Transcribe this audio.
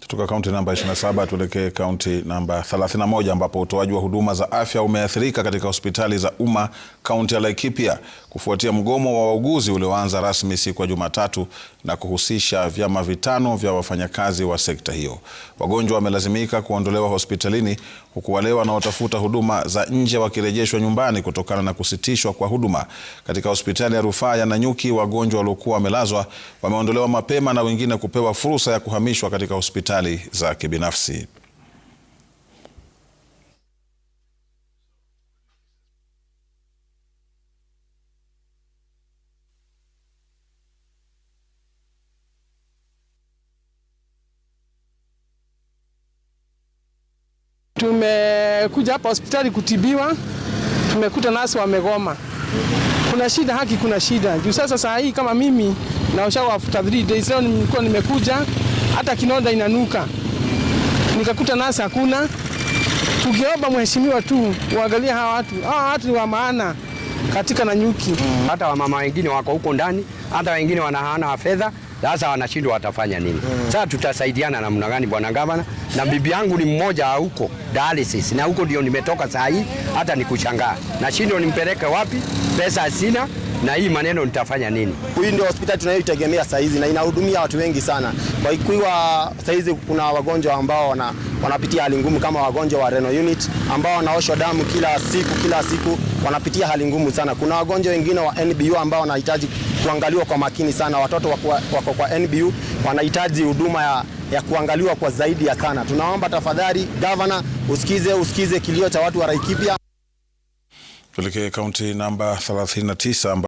Kutoka kaunti namba 27 tuelekee kaunti namba 31 ambapo utoaji wa huduma za afya umeathirika katika hospitali za umma kaunti ya Laikipia kufuatia mgomo wa wauguzi ulioanza rasmi siku ya Jumatatu na kuhusisha vyama vitano vya wafanyakazi wa sekta hiyo. Wagonjwa wamelazimika kuondolewa hospitalini huku wale wanaotafuta huduma za nje wakirejeshwa nyumbani kutokana na kusitishwa kwa huduma. Katika hospitali ya rufaa ya Nanyuki, wagonjwa waliokuwa wamelazwa wameondolewa mapema na wengine kupewa fursa ya kuhamishwa katika hospitali za kibinafsi. Tumekuja hapa hospitali kutibiwa, tumekuta nasi wamegoma. Kuna shida, haki kuna shida. Juu sasa saa hii kama mimi naoshawa after 3 days, leo nilikuwa nimekuja hata kinonda inanuka. Nikakuta nasi hakuna. Tukiomba mheshimiwa tu uangalie hawa watu wa maana katika Nanyuki. Hata wamama wengine wako huko ndani, hata wengine wanahana fedha. Sasa wanashindwa watafanya nini? Sasa tutasaidiana namna gani bwana gavana? Na bibi yangu ni mmoja huko dialysis, na huko ndio nimetoka saa hii, hata nikushangaa. Na shindo nimpeleke wapi? Pesa sina, na hii maneno nitafanya nini? Hii ndio hospitali tunayoitegemea saa hizi na inahudumia watu wengi sana. Kwa hiyo saa hizi kuna wagonjwa ambao wanapitia hali ngumu kama wagonjwa wa renal unit ambao wanaoshwa damu kila siku wanapitia hali ngumu sana. Kuna wagonjwa wengine wa NBU ambao wanahitaji kuangaliwa kwa makini sana. Watoto wako kwa NBU wanahitaji huduma ya kuangaliwa kwa zaidi ya sana. Tunaomba tafadhali governor usikize kilio cha watu wa Laikipia. Tuelekee kaunti namba 39.